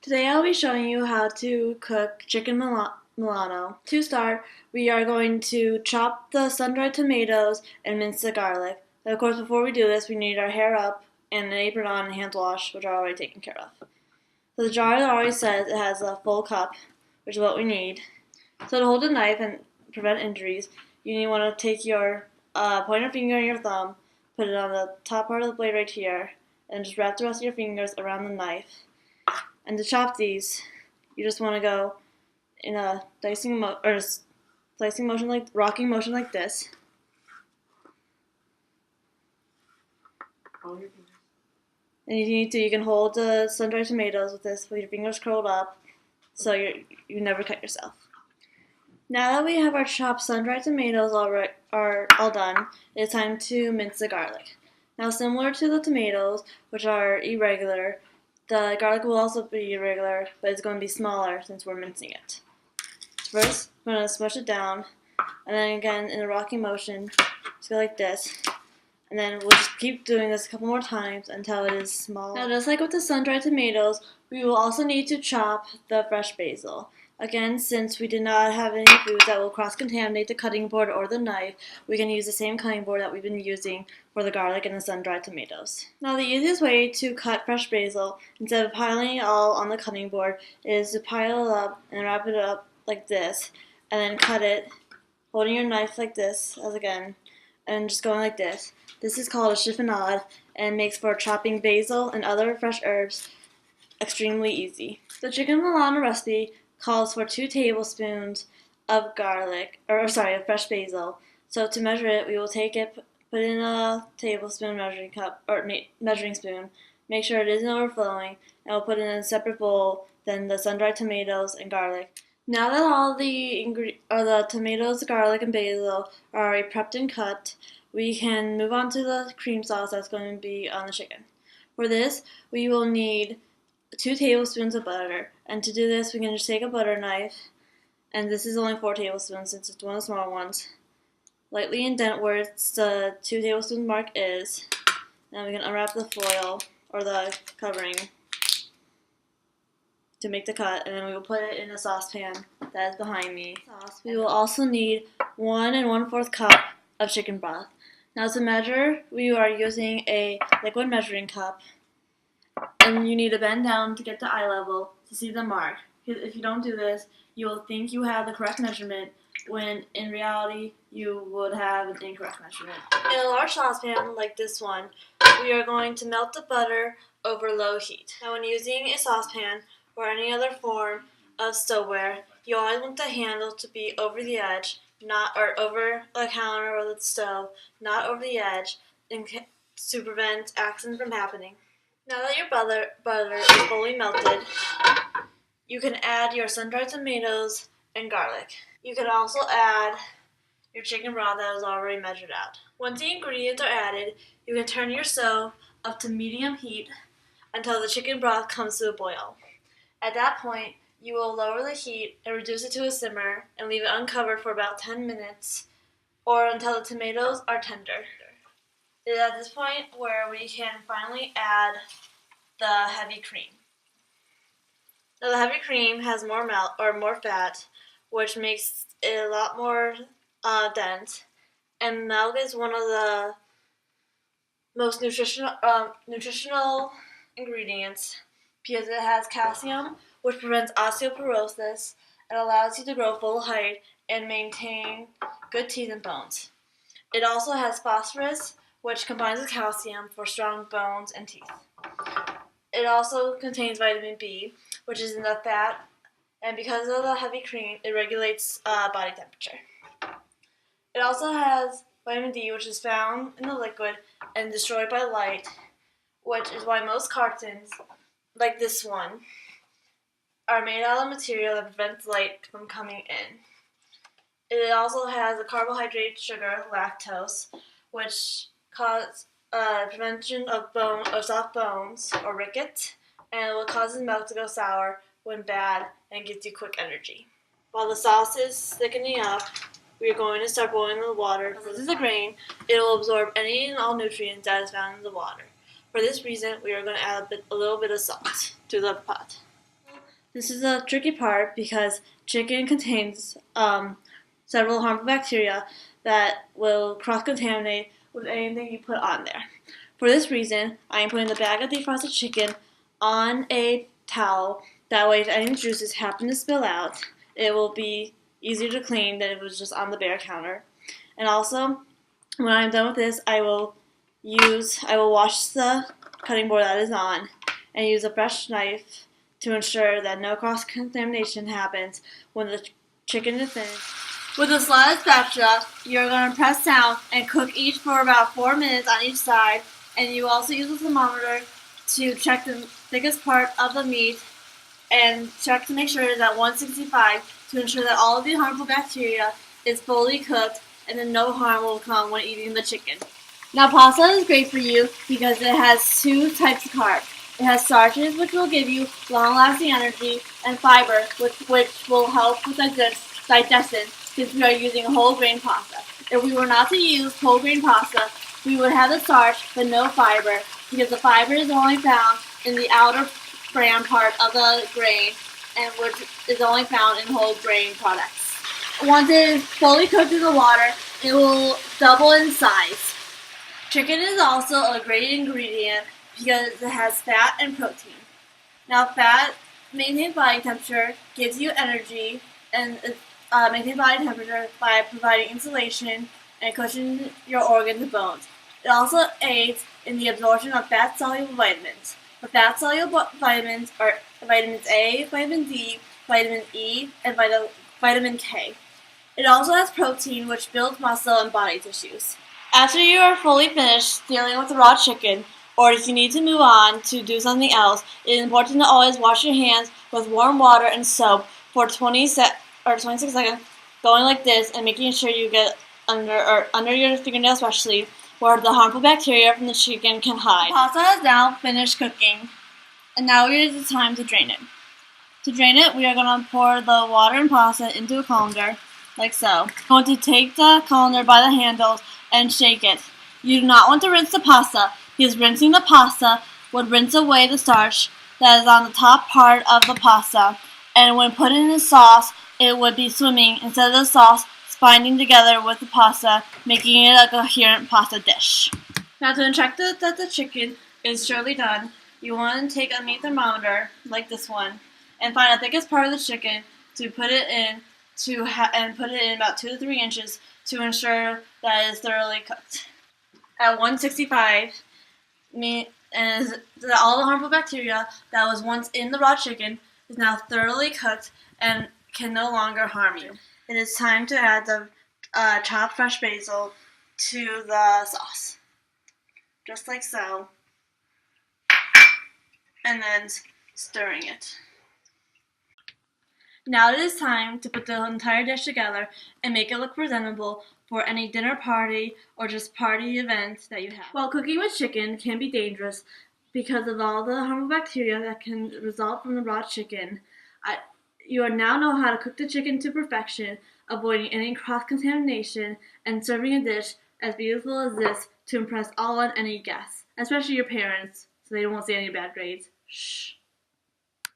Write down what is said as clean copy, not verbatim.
Today I'll be showing you how to cook chicken Milano. To start, we are going to chop the sun-dried tomatoes and mince the garlic. But of course, before we do this, we need our hair up and an apron on and hands washed, which are already taken care of. So the jar already says it has a full cup, which is what we need. So to hold a knife and prevent injuries, you want to take your pointer finger and your thumb, put it on the top part of the blade right here, and just wrap the rest of your fingers around the knife. And to chop these, you just want to go in a slicing motion, like rocking motion, like this. And if you need to, you can hold the sun-dried tomatoes with your fingers curled up, so you never cut yourself. Now that we have our chopped sun-dried tomatoes all done, it's time to mince the garlic. Now, similar to the tomatoes, which are irregular, the garlic will also be irregular, but it's going to be smaller since we're mincing it. First, we're going to smush it down, and then again in a rocking motion, just go like this. And then we'll just keep doing this a couple more times until it is small. Now, just like with the sun-dried tomatoes, we will also need to chop the fresh basil. Again, since we did not have any foods that will cross-contaminate the cutting board or the knife, we can use the same cutting board that we've been using for the garlic and the sun-dried tomatoes. Now, the easiest way to cut fresh basil, instead of piling it all on the cutting board, is to pile it up and wrap it up like this, and then cut it, holding your knife like this, and just going like this. This is called a chiffonade and makes for chopping basil and other fresh herbs extremely easy. The chicken Milano recipe calls for 2 tablespoons of fresh basil. So to measure it, we will take it, put it in a tablespoon measuring spoon, make sure it isn't overflowing, and we'll put it in a separate bowl than the sun-dried tomatoes and garlic. Now that all the tomatoes, garlic, and basil are already prepped and cut, we can move on to the cream sauce that's going to be on the chicken. For this, we will need 2 tablespoons of butter. And to do this, we can just take a butter knife, and this is only 4 tablespoons since it's one of the smaller ones. Lightly indent where the 2 tablespoon mark is. Then we can unwrap the foil or the covering to make the cut, and then we will put it in a saucepan that is behind me. We will also need 1 1/4 cup of chicken broth. Now to measure, we are using a liquid measuring cup, and you need to bend down to get to eye level to see the mark. If you don't do this, you will think you have the correct measurement, when in reality you would have an incorrect measurement. In a large saucepan like this one, we are going to melt the butter over low heat. Now when using a saucepan or any other form of stoveware, you always want the handle to be over the edge, or over the counter or the stove, not over the edge, to prevent accidents from happening. Now that your butter is fully melted, you can add your sun-dried tomatoes and garlic. You can also add your chicken broth that was already measured out. Once the ingredients are added, you can turn your stove up to medium heat until the chicken broth comes to a boil. At that point, you will lower the heat and reduce it to a simmer and leave it uncovered for about 10 minutes or until the tomatoes are tender. It is at this point where we can finally add the heavy cream. Now the heavy cream has more fat, which makes it a lot more dense. And milk is one of the most nutritional ingredients because it has calcium, which prevents osteoporosis and allows you to grow full height and maintain good teeth and bones. It also has phosphorus, which combines with calcium for strong bones and teeth. It also contains vitamin B, which is in the fat, and because of the heavy cream, it regulates body temperature. It also has vitamin D, which is found in the liquid and destroyed by light, which is why most cartons, like this one, are made out of material that prevents light from coming in. It also has a carbohydrate sugar, lactose, which causes prevention of soft bones or rickets, and it will cause milk to go sour when bad and gives you quick energy. While the sauce is thickening up, we are going to start boiling the water. As this is a grain, it will absorb any and all nutrients that is found in the water. For this reason, we are going to add a little bit of salt to the pot. This is a tricky part because chicken contains several harmful bacteria that will cross-contaminate with anything you put on there. For this reason, I am putting the bag of defrosted chicken on a towel. That way, if any juices happen to spill out, it will be easier to clean than if it was just on the bare counter. And also, when I'm done with this, I will wash the cutting board that is on and use a fresh knife to ensure that no cross-contamination happens when the chicken is finished. With the slotted spatula, you're going to press down and cook each for about 4 minutes on each side, and you also use a thermometer to check the thickest part of the meat and check to make sure it is at 165 to ensure that all of the harmful bacteria is fully cooked and then no harm will come when eating the chicken. Now, pasta is great for you because it has 2 types of carbs. It has starches, which will give you long-lasting energy, and fiber, which will help with digestion since we are using whole grain pasta. If we were not to use whole grain pasta, we would have the starch but no fiber because the fiber is only found in the outer bran part of the grain and which is only found in whole grain products. Once it is fully cooked in the water, it will double in size. Chicken is also a great ingredient because it has fat and protein. Now, fat maintains body temperature, gives you energy, and maintains body temperature by providing insulation and cushioning your organs and bones. It also aids in the absorption of fat-soluble vitamins. The fat-soluble vitamins are vitamins A, vitamin D, vitamin E, and vitamin K. It also has protein, which builds muscle and body tissues. After you are fully finished dealing with the raw chicken, or if you need to move on to do something else, it is important to always wash your hands with warm water and soap for 26 seconds, going like this and making sure you get under your fingernail especially, where the harmful bacteria from the chicken can hide. The pasta is now finished cooking, and now it is the time to drain it. To drain it, we are going to pour the water and pasta into a colander, like so. We're going to take the colander by the handles and shake it. You do not want to rinse the pasta, because rinsing the pasta would rinse away the starch that is on the top part of the pasta, and when put in the sauce, it would be swimming instead of the sauce binding together with the pasta, making it a coherent pasta dish. Now, to check that the chicken is surely done, you want to take a meat thermometer, like this one, and find the thickest part of the chicken to put it in and put it in about 2 to 3 inches to ensure that it is thoroughly cooked. At 165, all the harmful bacteria that was once in the raw chicken is now thoroughly cooked and can no longer harm you. It is time to add the chopped fresh basil to the sauce, just like so, and then stirring it. Now it is time to put the entire dish together and make it look presentable for any dinner party or just party event that you have. While cooking with chicken can be dangerous because of all the harmful bacteria that can result from the raw chicken, you now know how to cook the chicken to perfection, avoiding any cross-contamination, and serving a dish as beautiful as this to impress all and any guests, especially your parents, so they won't see any bad grades. Shh.